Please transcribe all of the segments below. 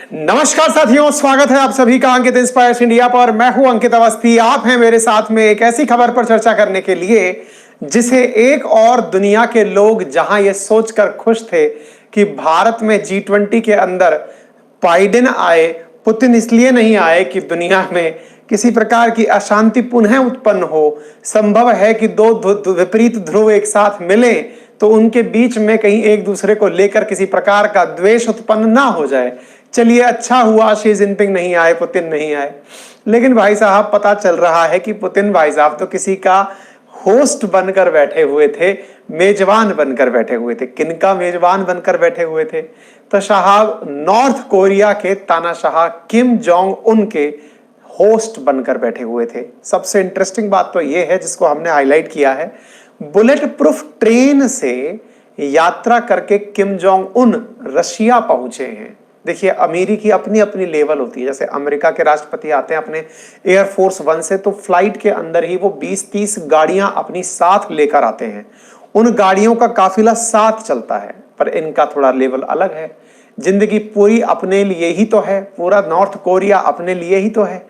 नमस्कार साथियों, स्वागत है आप सभी का अंकित इंस्पायर्स इंडिया पर। मैं हूं अंकित अवस्थी। आप हैं मेरे साथ में एक ऐसी खबर पर चर्चा करने के लिए जिसे एक और दुनिया के लोग जहां ये सोचकर खुश थे कि भारत में G20 के अंदर बाइडेन आए, पुतिन इसलिए नहीं आए कि दुनिया में किसी प्रकार की अशांति पुनः उत्पन्न हो। संभव है कि दो विपरीत ध्रुव एक साथ मिले तो उनके बीच में कहीं एक दूसरे को लेकर किसी प्रकार का द्वेष उत्पन्न ना हो जाए। चलिए, अच्छा हुआ शी जिनपिंग नहीं आए, पुतिन नहीं आए। लेकिन भाई साहब, पता चल रहा है कि पुतिन भाई साहब तो किसी का होस्ट बनकर बैठे हुए थे, मेजबान बनकर बैठे हुए थे। किनका मेजबान बनकर बैठे हुए थे? तो साहब, नॉर्थ कोरिया के तानाशाह किम जोंग उन के होस्ट बनकर बैठे हुए थे। सबसे इंटरेस्टिंग बात तो यह है, जिसको हमने हाईलाइट किया है, बुलेट प्रूफ ट्रेन से यात्रा करके किम जोंग उन रशिया पहुंचे हैं। देखिए, अमीरी की अपनी अपनी लेवल होती है। जैसे अमेरिका के राष्ट्रपति आते हैं अपने एयरफोर्स वन से, तो फ्लाइट के अंदर ही वो 20-30 गाड़ियां अपनी साथ लेकर आते हैं। उन गाड़ियों का काफिला साथ चलता है, पर इनका थोड़ा लेवल अलग है। जिंदगी पूरी अपने लिए ही तो है, पूरा नॉर्थ कोरिया अपने लिए ही तो है।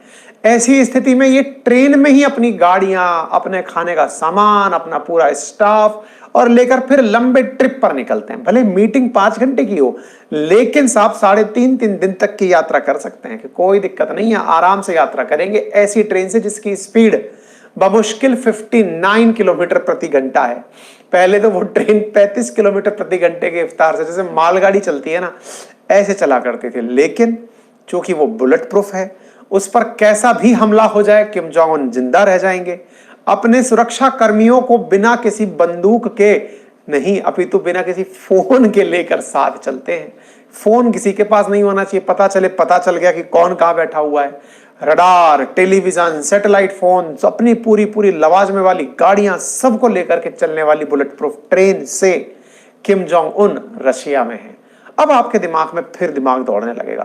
ऐसी स्थिति में ये ट्रेन में ही अपनी गाड़ियां, अपने खाने का सामान, अपना पूरा स्टाफ और लेकर फिर लंबे ट्रिप पर निकलते हैं। भले मीटिंग 5 घंटे की हो, लेकिन साहब 3.5 दिन तक की यात्रा कर सकते हैं कि कोई दिक्कत नहीं है, आराम से यात्रा करेंगे ऐसी ट्रेन से जिसकी स्पीड बमुश्किल 59 किलोमीटर प्रति घंटा है। पहले तो वो ट्रेन 35 किलोमीटर प्रति घंटे के रफ्तार से, जैसे मालगाड़ी चलती है ना, ऐसे चला करती थी। लेकिन चूंकि वो बुलेट प्रूफ है, उस पर कैसा भी हमला हो जाए किम जोंग उन जिंदा रह जाएंगे। अपने सुरक्षा कर्मियों को बिना किसी बंदूक के नहीं, अपितु बिना किसी फोन के लेकर साथ चलते हैं। फोन किसी के पास नहीं होना चाहिए, पता चल गया कि कौन कहां बैठा हुआ है। रडार, टेलीविजन, सैटेलाइट फोन, अपनी पूरी पूरी लवाजमे वाली गाड़ियां, सबको लेकर के चलने वाली बुलेट प्रूफ ट्रेन से किम जोंग उन रशिया में है। अब आपके दिमाग में फिर दिमाग दौड़ने लगेगा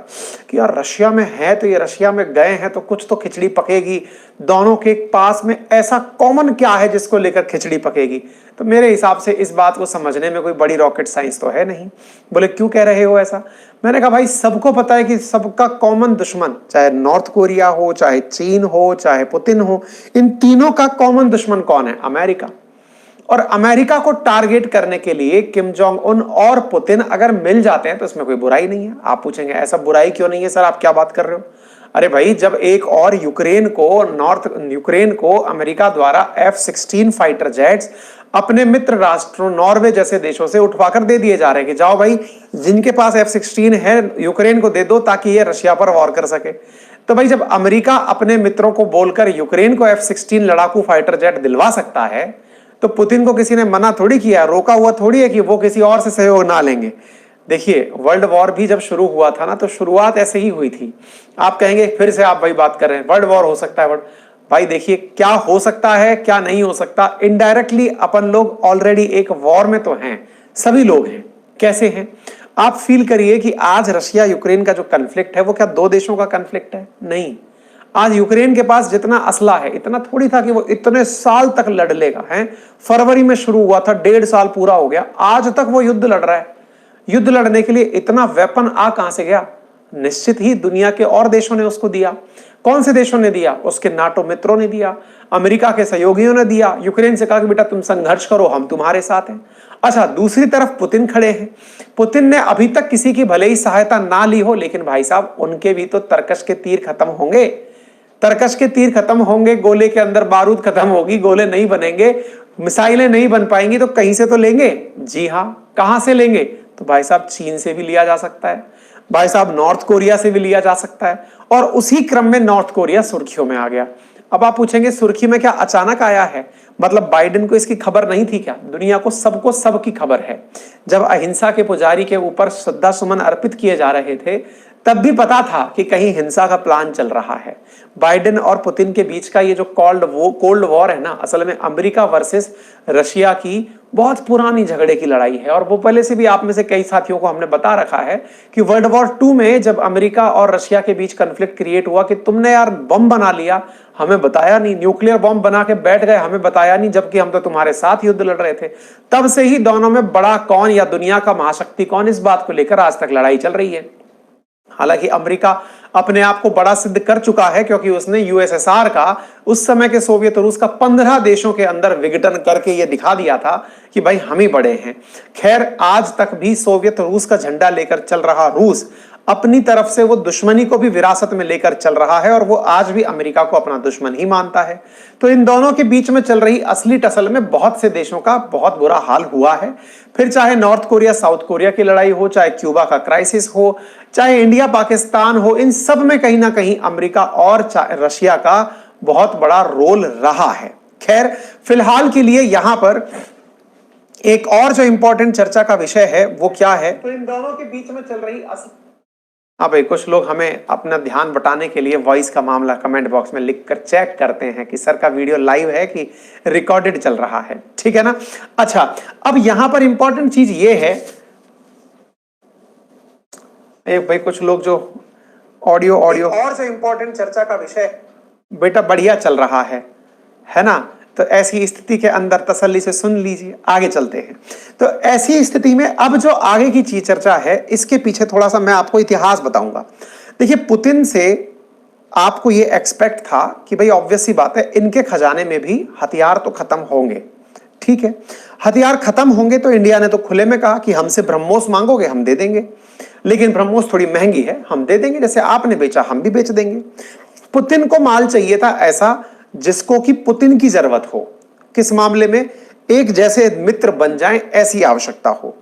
कि यार, रशिया में है तो ये रशिया में गए हैं तो कुछ तो खिचड़ी पकेगी। दोनों के पास में ऐसा कॉमन क्या है जिसको लेकर खिचड़ी पकेगी? तो मेरे हिसाब से इस बात को समझने में कोई बड़ी रॉकेट साइंस तो है नहीं। बोले, क्यों कह रहे हो ऐसा? मैंने कहा, भाई सबको पता है कि सबका कॉमन दुश्मन, चाहे नॉर्थ कोरिया हो, चाहे चीन हो, चाहे पुतिन हो, इन तीनों का कॉमन दुश्मन कौन है? अमेरिका। और अमेरिका को टारगेट करने के लिए किम जोंग उन और पुतिन अगर मिल जाते हैं तो इसमें कोई बुराई नहीं है। आप पूछेंगे, ऐसा बुराई क्यों नहीं है सर, आप क्या बात कर रहे हो? अरे भाई, जब एक और यूक्रेन को अमेरिका द्वारा F-16 फाइटर जेट्स अपने मित्र राष्ट्रों नॉर्वे जैसे देशों से उठवाकर दे दिए जा रहे हैं कि जाओ भाई, जिनके पास F-16 है यूक्रेन को दे दो ताकि ये रशिया पर वॉर कर सके। तो भाई, जब अमेरिका अपने मित्रों को बोलकर यूक्रेन को F-16 लड़ाकू फाइटर जेट दिलवा सकता है, तो पुतिन को किसी ने मना थोड़ी किया, रोका हुआ थोड़ी है कि वो किसी और से सहयोग ना लेंगे। देखिए, वर्ल्ड वॉर भी जब शुरू हुआ था ना, तो शुरुआत ऐसे ही हुई थी। आप कहेंगे फिर से आप वही बात कर रहे हैं, वर्ल्ड वॉर हो सकता है। भाई देखिए, क्या हो सकता है क्या नहीं हो सकता, इनडायरेक्टली अपन लोग ऑलरेडी एक वॉर में तो हैं, सभी लोग हैं। कैसे हैं? आप फील करिए कि आज रशिया यूक्रेन का जो कन्फ्लिक्ट है वो क्या 2 देशों का कन्फ्लिक्ट है? नहीं। आज यूक्रेन के पास जितना असला है, इतना थोड़ी था कि वो इतने साल तक लड़ लेगा। है, फरवरी में शुरू हुआ था, 1.5 साल पूरा हो गया, आज तक वो युद्ध लड़ रहा है। युद्ध लड़ने के लिए इतना वेपन आ कहां से गया? निश्चित ही दुनिया के और देशों ने उसको दिया। कौन से देशों ने दिया? उसके नाटो मित्रों ने दिया, अमेरिका के सहयोगियों ने दिया। यूक्रेन से कहा कि बेटा तुम संघर्ष करो, हम तुम्हारे साथ हैं। अच्छा, दूसरी तरफ पुतिन खड़े हैं। पुतिन ने अभी तक किसी की भले ही सहायता ना ली हो, लेकिन भाई साहब, उनके भी तो तरकश के तीर खत्म होंगे। तरकश के तीर खत्म होंगे, गोले के अंदर बारूद खत्म होगी, गोले नहीं बनेंगे, मिसाइलें नहीं बन पाएंगी, तो कहीं से तो लेंगे। जी हां, कहां से लेंगे? तो भाई साहब, चीन से भी लिया जा सकता है, भाई साहब नॉर्थ कोरिया से भी लिया जा सकता है। और उसी क्रम में नॉर्थ कोरिया सुर्खियों में आ गया। अब आप पूछेंगे, सुर्खी में क्या अचानक आया है? मतलब बाइडेन को इसकी खबर नहीं थी क्या? दुनिया को सबको सबकी खबर है। जब अहिंसा के पुजारी के ऊपर श्रद्धा सुमन अर्पित किए जा रहे थे, तब भी पता था कि कहीं हिंसा का प्लान चल रहा है। बाइडेन और पुतिन के बीच का ये जो कोल्ड वॉर है ना, असल में अमेरिका वर्सेस रशिया की बहुत पुरानी झगड़े की लड़ाई है। और वो पहले से भी आप में से कई साथियों को हमने बता रखा है कि वर्ल्ड वॉर 2 में जब अमेरिका और रशिया के बीच कॉन्फ्लिक्ट क्रिएट हुआ कि तुमने यार बम बना लिया, हमें बताया नहीं, न्यूक्लियर बम बना के बैठ गए, हमें बताया नहीं, जबकि हम तो तुम्हारे साथ युद्ध लड़ रहे थे। तब से ही दोनों में बड़ा कौन या दुनिया का महाशक्ति कौन, इस बात को लेकर आज तक लड़ाई चल रही है। हालांकि अमेरिका अपने आप को बड़ा सिद्ध कर चुका है, क्योंकि उसने यूएसएसआर का, उस समय के सोवियत रूस का 15 देशों के अंदर विघटन करके यह दिखा दिया था कि भाई हम ही बड़े हैं। खैर, आज तक भी सोवियत रूस का झंडा लेकर चल रहा रूस अपनी तरफ से वो दुश्मनी को भी विरासत में लेकर चल रहा है, और वो आज भी अमेरिका को अपना दुश्मन ही मानता है। तो इन दोनों के बीच में चल रही असली टसल में बहुत से देशों का बहुत बुरा हाल हुआ है। फिर चाहे नॉर्थ कोरिया साउथ कोरिया की लड़ाई हो, चाहे क्यूबा का क्राइसिस हो, चाहे इंडिया पाकिस्तान हो, इन सब में कहीं ना कहीं अमेरिका और रशिया का बहुत बड़ा रोल रहा है। खैर, फिलहाल के लिए यहां पर एक और जो इंपॉर्टेंट चर्चा का विषय है वो क्या है, तो इन दोनों के बीच में चल रही भाई कुछ लोग हमें अपना ध्यान बटाने के लिए वॉइस का मामला कमेंट बॉक्स में लिखकर चेक करते हैं कि सर का वीडियो लाइव है कि रिकॉर्डेड चल रहा है, ठीक है ना। अच्छा, अब यहां पर इंपॉर्टेंट चीज ये है, भाई कुछ लोग जो ऑडियो और जो इंपॉर्टेंट चर्चा का विषय बेटा बढ़िया चल रहा है ना, तो ऐसी स्थिति के अंदर तसल्ली से सुन लीजिए, आगे चलते हैं। तो ऐसी स्थिति में अब जो आगे की चीज चर्चा है, इसके पीछे थोड़ा सा मैं आपको इतिहास बताऊंगा। देखिए, पुतिन से आपको ये एक्सपेक्ट था कि भाई ऑब्वियस सी बात है, इनके खजाने में भी हथियार तो खत्म होंगे, ठीक है। हथियार खत्म होंगे तो इंडिया ने तो खुले में कहा कि हमसे ब्रह्मोस मांगोगे हम दे देंगे, लेकिन ब्रह्मोस थोड़ी महंगी है, हम दे देंगे, जैसे आपने बेचा हम भी बेच देंगे। पुतिन को माल चाहिए था ऐसा जिसको कि पुतिन की जरूरत हो। किस मामले में? एक जैसे मित्र बन जाएं ऐसी आवश्यकता हो।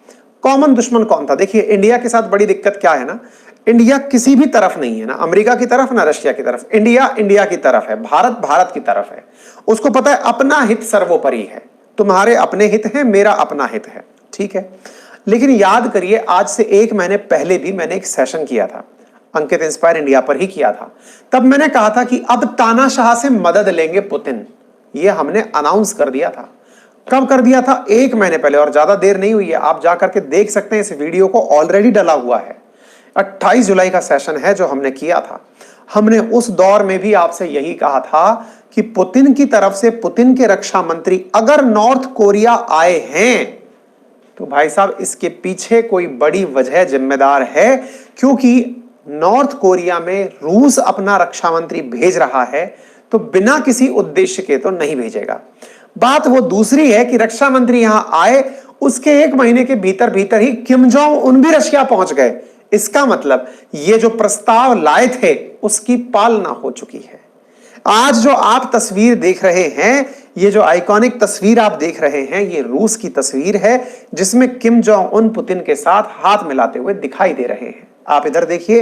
कॉमन दुश्मन कौन था? देखिए, इंडिया के साथ बड़ी दिक्कत क्या है ना, इंडिया किसी भी तरफ नहीं है, ना अमेरिका की तरफ ना रशिया की तरफ। इंडिया इंडिया की तरफ है, भारत भारत की तरफ है। उसको पता है अपना हित सर्वोपरि है। तुम्हारे अपने हित हैं, मेरा अपना हित है, ठीक है। लेकिन याद करिए, आज से 1 महीने पहले भी मैंने एक सेशन किया था, अंकित इंस्पायर इंडिया पर ही किया था। तब मैंने कहा था कि अब तानाशाह से मदद लेंगे पुतिन, ये हमने अनाउंस कर दिया था। कब कर दिया था? 1 महीने पहले, और ज्यादा देर नहीं हुई है। आप जाकर के देख सकते हैं, इस वीडियो को ऑलरेडी डला हुआ है। 28 जुलाई का सेशन है जो हमने किया था। हमने उस दौर में भी आपसे यही कहा था कि पुतिन की तरफ से, पुतिन के रक्षा मंत्री अगर नॉर्थ कोरिया आए हैं तो भाई साहब इसके पीछे कोई बड़ी वजह जिम्मेदार है, क्योंकि नॉर्थ कोरिया में रूस अपना रक्षा मंत्री भेज रहा है तो बिना किसी उद्देश्य के तो नहीं भेजेगा। बात वो दूसरी है कि रक्षा मंत्री यहां आए, उसके 1 महीने के भीतर भीतर ही किम जोंग उन भी रशिया पहुंच गए। इसका मतलब ये जो प्रस्ताव लाए थे उसकी पालना हो चुकी है। आज जो आप तस्वीर देख रहे हैं, ये जो आइकॉनिक तस्वीर आप देख रहे हैं, ये रूस की तस्वीर है जिसमें किम जोंग उन पुतिन के साथ हाथ मिलाते हुए दिखाई दे रहे हैं। आप इधर देखिए,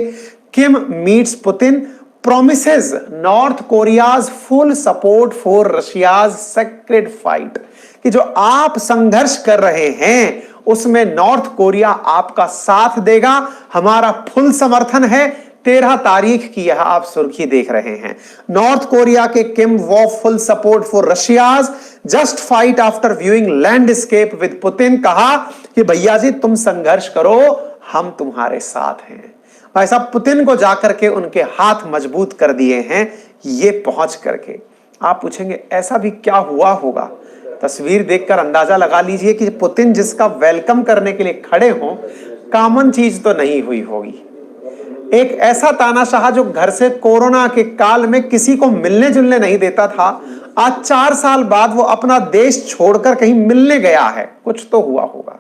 Kim meets Putin, promises North Korea's full support for Russia's sacred fight, कि जो आप संघर्ष कर रहे हैं उसमें नॉर्थ कोरिया आपका साथ देगा, हमारा फुल समर्थन है। 13 तारीख की यह आप सुर्खी देख रहे हैं। नॉर्थ कोरिया के Kim vow full support for Russia's just fight after viewing landscape with Putin. कहा कि भैया जी तुम संघर्ष करो, हम तुम्हारे साथ हैं। भाई साहब, पुतिन को जाकर के उनके हाथ मजबूत कर दिए हैं ये पहुंच करके। आप पूछेंगे ऐसा भी क्या हुआ होगा? तस्वीर देखकर अंदाजा लगा लीजिए कि पुतिन जिसका वेलकम करने के लिए खड़े हों, कॉमन चीज तो नहीं हुई होगी। एक ऐसा तानाशाह जो घर से कोरोना के काल में किसी को मिलने जुलने नहीं देता था, आज 4 साल बाद वो अपना देश छोड़कर कहीं मिलने गया है। कुछ तो हुआ होगा,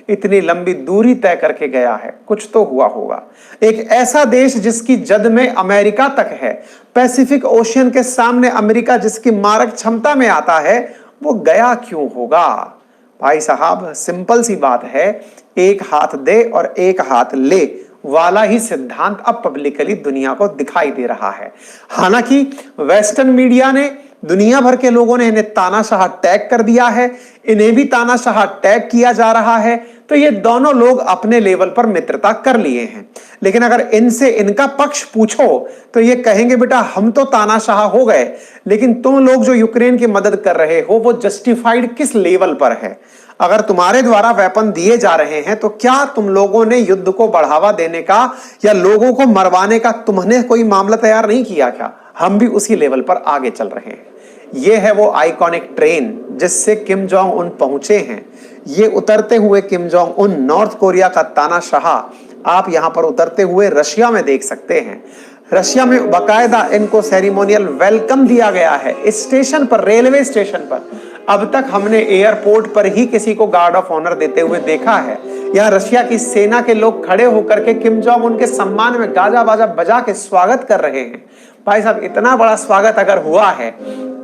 इतनी लंबी दूरी तय करके गया है, कुछ तो हुआ होगा। एक ऐसा देश जिसकी जद में अमेरिका तक है, पैसिफिक ओशियन के सामने अमेरिका जिसकी मारक क्षमता में आता है, वो गया क्यों होगा? भाई साहब, सिंपल सी बात है, एक हाथ दे और एक हाथ ले वाला ही सिद्धांत अब पब्लिकली दुनिया को दिखाई दे रहा है। हालांकि वेस्टर्न मीडिया ने, दुनिया भर के लोगों ने इन्हें तानाशाह टैग कर दिया है, इन्हें भी तानाशाह टैग किया जा रहा है। तो ये दोनों लोग अपने लेवल पर मित्रता कर लिए हैं। लेकिन अगर इनसे इनका पक्ष पूछो तो ये कहेंगे बेटा हम तो तानाशाह हो गए, लेकिन तुम लोग जो यूक्रेन की मदद कर रहे हो वो जस्टिफाइड किस लेवल पर है? अगर तुम्हारे द्वारा वेपन दिए जा रहे हैं तो क्या तुम लोगों ने युद्ध को बढ़ावा देने का या लोगों को मरवाने का तुमने कोई मामला तैयार नहीं किया क्या? हम भी उसी लेवल पर आगे चल रहे हैं। ये है वो आइकॉनिक ट्रेन जिससे किम जोंग उन पहुंचे हैं। ये उतरते हुए Kim Jong Un, north Korea का तानाशाह, आप यहां पर उतरते हुए रशिया में देख सकते हैं। रशिया में बाकायदा इनको सेरिमोनियल वेलकम दिया गया है स्टेशन पर, रेलवे स्टेशन पर। अब तक हमने एयरपोर्ट पर ही किसी को गार्ड ऑफ ऑनर देते हुए देखा है। यहाँ रशिया की सेना के लोग खड़े होकर के किम जोंग उन के सम्मान में गाजा बाजा बजा के स्वागत कर रहे हैं। भाई साहब, इतना बड़ा स्वागत अगर हुआ है,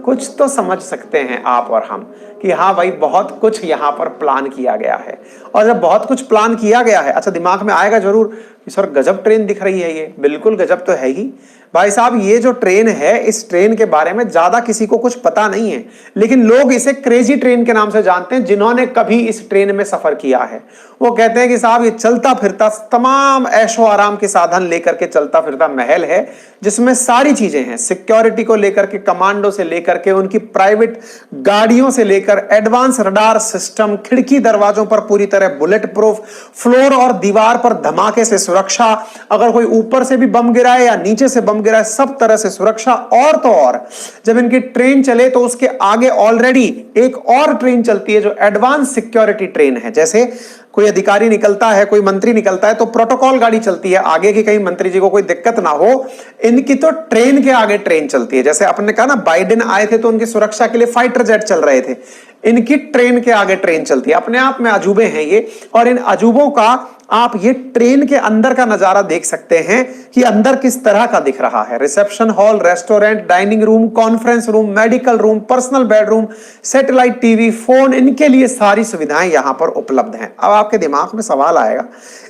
कुछ तो समझ सकते हैं आप और हम कि हाँ भाई, बहुत कुछ यहाँ पर प्लान किया गया है। और जब बहुत कुछ प्लान किया गया है, अच्छा दिमाग में आएगा जरूर कि सर गजब ट्रेन दिख रही है ये। बिल्कुल गजब तो है ही भाई साहब। ये जो ट्रेन है, इस ट्रेन के बारे में ज्यादा किसी को कुछ पता नहीं है, लेकिन लोग इसे क्रेजी ट्रेन के नाम से जानते हैं। जिन्होंने कभी इस ट्रेन में सफर किया है वो कहते हैं कि साहब ये चलता फिरता तमाम ऐशो आराम के साधन लेकर के चलता फिरता महल है, जिसमें सारी चीजें हैं, सिक्योरिटी को लेकर के, कमांडो से लेकर के, उनकी प्राइवेट गाड़ियों से लेकर एडवांस रडार सिस्टम, खिड़की दरवाजों पर पूरी तरह बुलेट प्रूफ, फ्लोर और दीवार पर धमाके से सुरक्षा, अगर कोई ऊपर से भी बम गिराए या नीचे से बम गिराए, सब तरह से सुरक्षा। और तो और जब इनकी ट्रेन चले तो उसके आगे ऑलरेडी एक और ट्रेन चलती है जो एडवांस सिक्योरिटी ट्रेन है। जैसे कोई अधिकारी निकलता है, कोई मंत्री निकलता है, तो प्रोटोकॉल गाड़ी चलती है आगे की, कहीं मंत्री जी को कोई दिक्कत ना हो। इनकी तो ट्रेन के आगे ट्रेन चलती है। जैसे आपने कहा ना, बाइडेन आए थे तो उनकी सुरक्षा के लिए फाइटर जेट चल रहे थे, इनकी ट्रेन के आगे ट्रेन चलती है। अपने आप में अजूबे हैं ये। और इन अजूबों का आप ये ट्रेन के अंदर का नजारा देख सकते हैं कि अंदर किस तरह का दिख रहा है। Reception hall, restaurant, dining room, conference room, medical room, personal bedroom, satellite TV, phone, इनके लिए सारी सुविधाएं यहां पर उपलब्ध हैं। अब आपके दिमाग में सवाल आएगा,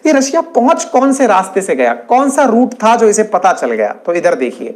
ये रशिया पहुंच कौन से रास्ते से गया, कौन सा रूट था जो इसे पता चल गया? तो इधर देखिए,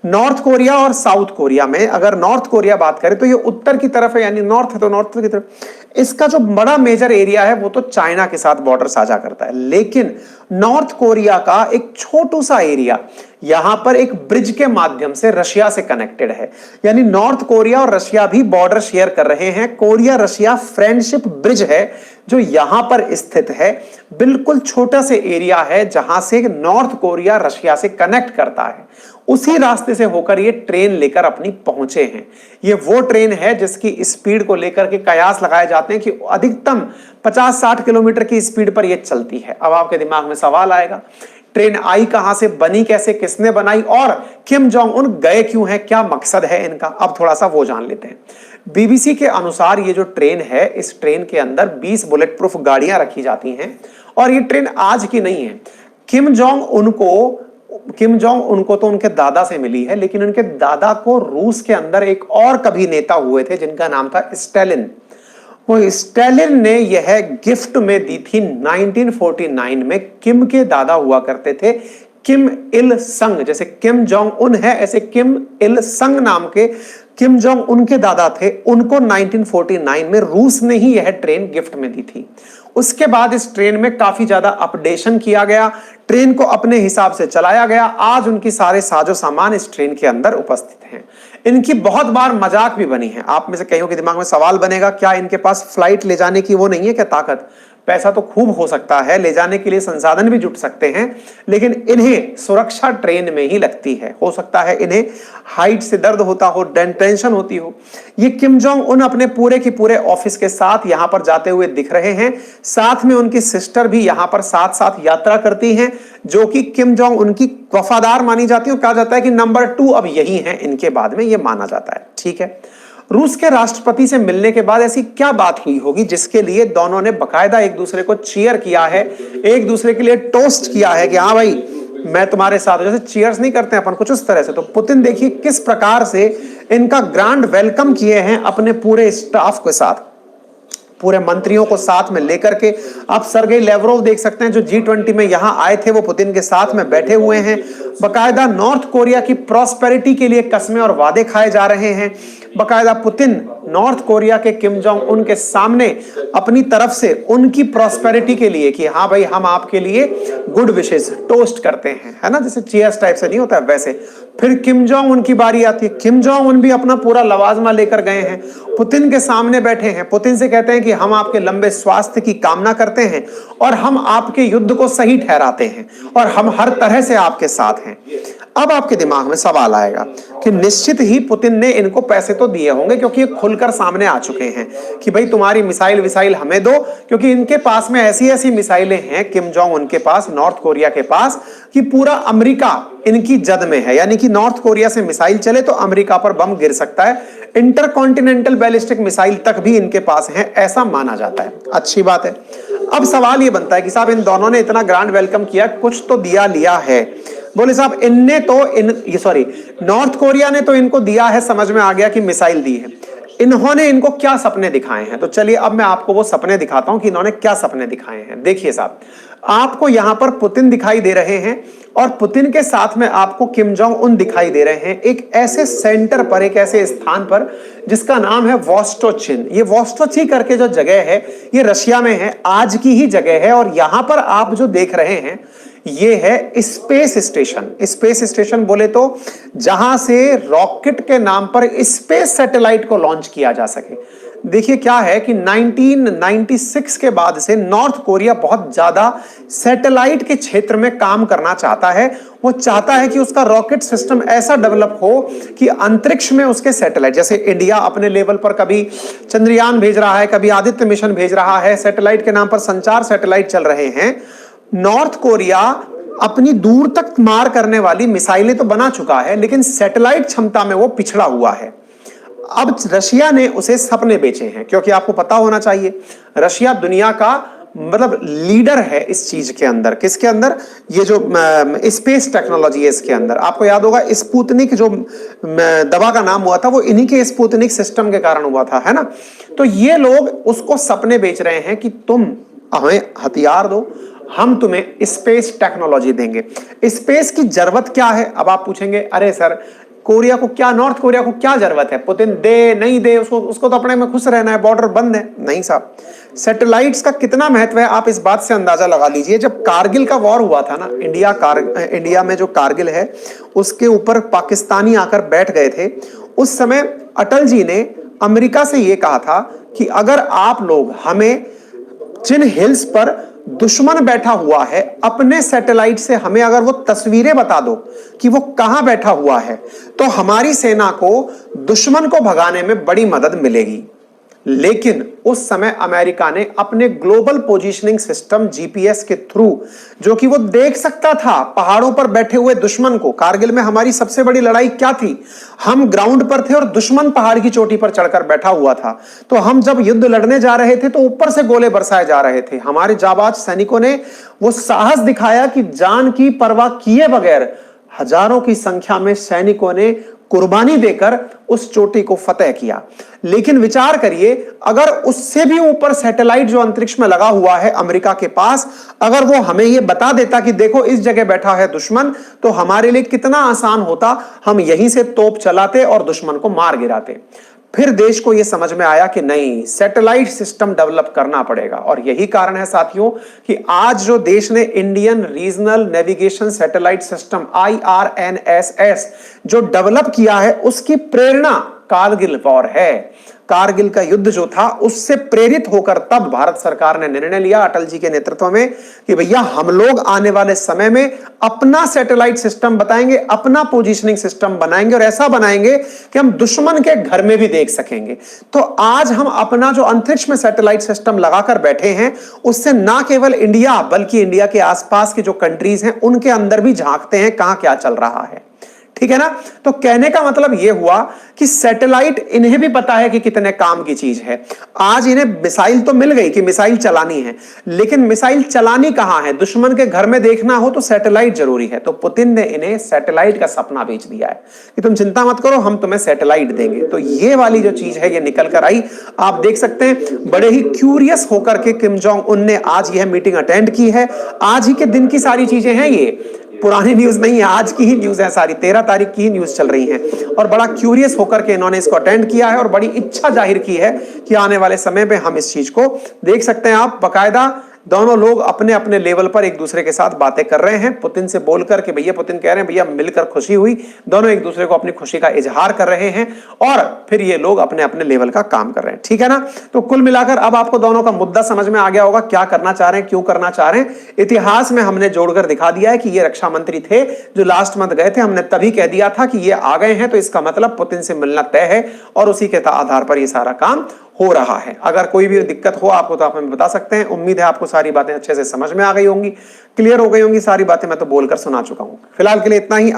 नॉर्थ कोरिया और साउथ कोरिया में, अगर नॉर्थ कोरिया बात करें तो ये उत्तर की तरफ है, यानी नॉर्थ है तो नॉर्थ की तरफ। इसका जो बड़ा मेजर एरिया है वो तो चाइना के साथ बॉर्डर साझा करता है, लेकिन नॉर्थ कोरिया का एक छोटू सा एरिया यहां पर एक ब्रिज के माध्यम से रशिया से कनेक्टेड है। यानी नॉर्थ कोरिया और रशिया भी बॉर्डर शेयर कर रहे हैं। कोरिया रशिया फ्रेंडशिप ब्रिज है जो यहां पर स्थित है। बिल्कुल छोटा से एरिया है जहां से नॉर्थ कोरिया रशिया से कनेक्ट करता है। उसी रास्ते से होकर ये ट्रेन लेकर अपनी पहुंचे हैं। ये वो ट्रेन है जिसकी स्पीड को लेकर के कयास लगाए जाते हैं कि अधिकतम 50-60 किलोमीटर की स्पीड पर यह चलती है। अब आपके दिमाग में सवाल आएगा, ट्रेन आई कहां से, बनी कैसे, किसने बनाई, और किम जोंग उन गए क्यों हैं, क्या मकसद है इनका? अब थोड़ा सा वो जान लेते हैं। बीबीसी के अनुसार ये जो ट्रेन है, इस ट्रेन के अंदर 20 बुलेट प्रूफ गाड़ियां रखी जाती हैं। और ये ट्रेन आज की नहीं है। किम जोंग उनको तो उनके दादा से मिली है, लेकिन उनके दादा को रूस के अंदर एक और कभी नेता हुए थे जिनका नाम था स्टालिन। वो स्टालिन ने यह गिफ्ट में दी थी 1949 में। किम के दादा हुआ करते थे किम इल संग, जैसे किम जोंग उन है ऐसे किम इल संग नाम के किम जोंग उनके दादा थे। उनको 1949 में रूस ने ही यह ट्रेन गिफ्ट में दी थी। उसके बाद इस ट्रेन में काफी ज्यादा अपडेशन किया गया, ट्रेन को अपने हिसाब से चलाया गया। आज उनकी सारे साजो सामान इस ट्रेन के अंदर उपस्थित हैं। इनकी बहुत बार मजाक भी बनी है। आप में से कईयों के दिमाग में सवाल बनेगा, क्या इनके पास फ्लाइट ले जाने की वो नहीं है क्या ताकत? पैसा तो खूब हो सकता है, ले जाने के लिए संसाधन भी जुट सकते हैं, लेकिन इन्हें सुरक्षा ट्रेन में ही लगती है। हो सकता है इन्हें हाइट से दर्द होता हो, टेंशन होती हो। ये किम जोंग उन अपने पूरे के पूरे ऑफिस के साथ यहां पर जाते हुए दिख रहे हैं। साथ में उनकी सिस्टर भी यहां पर साथ साथ यात्रा करती हैं, जो कि किम जोंग उनकी वफादार मानी जाती है। कहा जाता है कि नंबर 2 अब यही है इनके बाद में, ये माना जाता है। ठीक है, रूस के राष्ट्रपति से मिलने के बाद ऐसी क्या बात हुई होगी जिसके लिए दोनों ने बकायदा एक दूसरे को चीयर किया है, एक दूसरे के लिए टोस्ट किया है कि हाँ भाई मैं तुम्हारे साथ हूं। जैसे चीयर्स नहीं करते अपन कुछ उस तरह से। तो पुतिन देखिए किस प्रकार से इनका ग्रैंड वेलकम किए हैं अपने पूरे स्टाफ के साथ, पूरे मंत्रियों को साथ में लेकर के। आप सर्गेई लेवरोव देख सकते हैं जो G20 में यहां आए थे, वो पुतिन के साथ में बैठे हुए हैं। बकायदा नॉर्थ कोरिया की प्रॉस्पेरिटी के लिए कस्में और वादे खाए जा रहे हैं। बकायदा पुतिन नॉर्थ कोरिया के किम जोंग उन के सामने अपनी तरफ से उनकी प्रॉस्पेरिटी के लिए कि हाँ भाई हम आपके लिए गुड विशेस टोस्ट करते हैं, है ना, जैसे चीयर्स टाइप से नहीं होता वैसे। फिर किम जोंग उन की बारी आती है। किम जोंग उन भी अपना पूरा लवाजमा लेकर गए हैं, पुतिन के सामने बैठे हैं। पुतिन से कहते हैं कि हम आपके लंबे स्वास्थ्य की कामना करते हैं और हम आपके युद्ध को सही ठहराते हैं और हम हर तरह से आपके साथ हैं। अब आपके दिमाग में सवाल आएगा, कि निश्चित ही पुतिन ने इनको पैसे तो दिए होंगे, क्योंकि ये खुलकर सामने आ चुके हैं कि भाई तुम्हारी मिसाइल विसाइल हमें दो, क्योंकि इनके पास में ऐसी ऐसी मिसाइलें हैं, किम जोंग उनके पास, नॉर्थ कोरिया के पास, कि पूरा अमेरिका इनकी जद में है। यानी कि नॉर्थ कोरिया से मिसाइल चले तो अमेरिका पर बम गिर सकता है। इंटरकॉन्टिनेंटल बैलिस्टिक मिसाइल तक भी इनके पास है, ऐसा माना जाता है। अच्छी बात है। अब सवाल ये बनता है कि साहब इन दोनों ने इतना ग्रांड वेलकम किया, कुछ तो दिया लिया है। बोले साहब इनने तो नॉर्थ कोरिया ने तो इनको दिया है, समझ में आ गया कि मिसाइल दी है। इन्होंने इनको क्या सपने दिखाए हैं? तो चलिए अब मैं आपको वो सपने दिखाता हूं कि इन्होंने क्या सपने दिखाए हैं। देखिए साहब, आपको यहां पर पुतिन दिखाई दे रहे हैं और पुतिन के साथ में आपको किम जोंग उन दिखाई दे रहे हैं, एक ऐसे सेंटर पर, एक ऐसे स्थान पर जिसका नाम है वोस्टोचिन। ये वोस्टोची करके जो जगह है ये रशिया में है, आज की ही जगह है। और यहां पर आप जो देख रहे हैं ये है स्पेस स्टेशन। स्पेस स्टेशन बोले तो जहां से रॉकेट के नाम पर स्पेस सैटेलाइट को लॉन्च किया जा सके। देखिए क्या है कि 1996 के बाद से नॉर्थ कोरिया बहुत ज्यादा सैटेलाइट के क्षेत्र में काम करना चाहता है। वो चाहता है कि उसका रॉकेट सिस्टम ऐसा डेवलप हो कि अंतरिक्ष में उसके सैटेलाइट, जैसे इंडिया अपने लेवल पर कभी चंद्रयान भेज रहा है, कभी आदित्य मिशन भेज रहा है, सैटेलाइट के नाम पर संचार सैटेलाइट चल रहे हैं। नॉर्थ कोरिया अपनी दूर तक मार करने वाली मिसाइलें तो बना चुका है, लेकिन सैटेलाइट क्षमता में वो पिछड़ा हुआ है। अब रशिया ने उसे सपने बेचे हैं, क्योंकि आपको पता होना चाहिए रशिया दुनिया का मतलब लीडर है इस चीज के अंदर। किसके अंदर? ये जो स्पेस टेक्नोलॉजी है इसके अंदर। आपको याद होगा स्पुतनिक जो दवा का नाम हुआ था वो इन्हीं के स्पुतनिक सिस्टम के कारण हुआ था, है ना। तो ये लोग उसको सपने बेच रहे हैं कि तुम हमें हथियार दो, हम तुम्हें स्पेस टेक्नोलॉजी देंगे। स्पेस की जरूरत क्या है? अब आप पूछेंगे अरे सर कोरिया को क्या, नॉर्थ कोरिया को क्या जरूरत है? पुतिन दे नहीं दे, उसको तो अपने में खुश रहना है, बॉर्डर बंद है। नहीं साहब, सैटेलाइट्स का कितना महत्व है आप इस बात से अंदाजा लगा लीजिए। जब कारगिल का वॉर हुआ था ना, इंडिया में जो कारगिल है उसके ऊपर पाकिस्तानी आकर बैठ गए थे, उस समय अटल जी ने अमेरिका से यह कहा था कि अगर आप लोग हमें जिन हिल्स पर दुश्मन बैठा हुआ है अपने सैटेलाइट से हमें अगर वो तस्वीरें बता दो कि वो कहां बैठा हुआ है, तो हमारी सेना को दुश्मन को भगाने में बड़ी मदद मिलेगी। लेकिन उस समय अमेरिका ने अपने ग्लोबल पोजीशनिंग सिस्टम जीपीएस के थ्रू, जो कि वो देख सकता था पहाड़ों पर बैठे हुए दुश्मन को। कारगिल में हमारी सबसे बड़ी लड़ाई क्या थी? हम ग्राउंड पर थे और दुश्मन पहाड़ की चोटी पर चढ़कर बैठा हुआ था। तो हम जब युद्ध लड़ने जा रहे थे तो ऊपर से गोले बरसाए जा रहे थे। हमारे जाबाज सैनिकों ने वो साहस दिखाया कि जान की परवाह किए बगैर हजारों की संख्या में सैनिकों ने कुर्बानी देकर उस चोटी को फतेह किया। लेकिन विचार करिए, अगर उससे भी ऊपर सैटेलाइट जो अंतरिक्ष में लगा हुआ है अमेरिका के पास, अगर वो हमें यह बता देता कि देखो इस जगह बैठा है दुश्मन, तो हमारे लिए कितना आसान होता, हम यहीं से तोप चलाते और दुश्मन को मार गिराते। फिर देश को यह समझ में आया कि नहीं, सैटेलाइट सिस्टम डेवलप करना पड़ेगा। और यही कारण है साथियों कि आज जो देश ने Indian regional navigation satellite system IRNSS जो डेवलप किया है, उसकी प्रेरणा कारगिल वॉर है। कारगिल का युद्ध जो था उससे प्रेरित होकर तब भारत सरकार ने निर्णय लिया अटल जी के नेतृत्व में कि भैया हम लोग आने वाले समय में अपना सैटेलाइट सिस्टम बताएंगे, अपना पोजीशनिंग सिस्टम बनाएंगे और ऐसा बनाएंगे कि हम दुश्मन के घर में भी देख सकेंगे। तो आज हम अपना जो अंतरिक्ष में सैटेलाइट सिस्टम लगाकर बैठे हैं, उससे ना केवल इंडिया बल्कि इंडिया के आसपास के जो कंट्रीज हैं उनके अंदर भी झांकते हैं कहां क्या चल रहा है। ठीक है ना। तो कहने का मतलब यह हुआ कि सैटेलाइट इन्हें भी पता है कि कितने काम की चीज है। आज इन्हें मिसाइल तो मिल गई कि मिसाइल चलानी है, लेकिन मिसाइल चलानी कहां है? दुश्मन के घर में देखना हो तो सैटेलाइट जरूरी है। तो पुतिन ने इन्हें सैटेलाइट का सपना बेच दिया है कि तुम चिंता मत करो, हम तुम्हें सैटेलाइट देंगे। तो ये वाली जो चीज है ये निकल कर आई। आप देख सकते हैं बड़े ही क्यूरियस होकर के किम जोंग उन ने आज यह मीटिंग अटेंड की है। आज ही के दिन की सारी चीजें हैं, ये पुरानी न्यूज नहीं है, आज की ही न्यूज है सारी, 13 तारीख की ही न्यूज चल रही है। और बड़ा क्यूरियस होकर के इन्होंने इसको अटेंड किया है और बड़ी इच्छा जाहिर की है कि आने वाले समय में हम इस चीज को देख सकते हैं। आप बकायदा दोनों लोग अपने अपने लेवल पर एक दूसरे के साथ बातें कर रहे हैं। पुतिन से बोलकर के भैया, पुतिन कह रहे हैं भैया मिलकर खुशी हुई, दोनों एक दूसरे को अपनी खुशी का इजहार कर रहे हैं और फिर ये लोग अपने अपने लेवल का काम कर रहे हैं। ठीक है ना? तो कुल मिलाकर अब आपको दोनों का मुद्दा समझ में आ गया होगा, क्या करना चाह रहे हैं, क्यों करना चाह रहे हैं। इतिहास में हमने जोड़कर दिखा दिया है कि ये रक्षा मंत्री थे जो लास्ट मंथ गए थे। हमने तभी कह दिया था कि ये आ गए हैं तो इसका मतलब पुतिन से मिलना तय है और उसी के आधार पर ये सारा काम हो रहा है। अगर कोई भी दिक्कत हो आपको तो आप हमें बता सकते हैं। उम्मीद है आपको सारी बातें अच्छे से समझ में आ गई होंगी, क्लियर हो गई होंगी सारी बातें, मैं तो बोलकर सुना चुका हूं। फिलहाल के लिए इतना ही।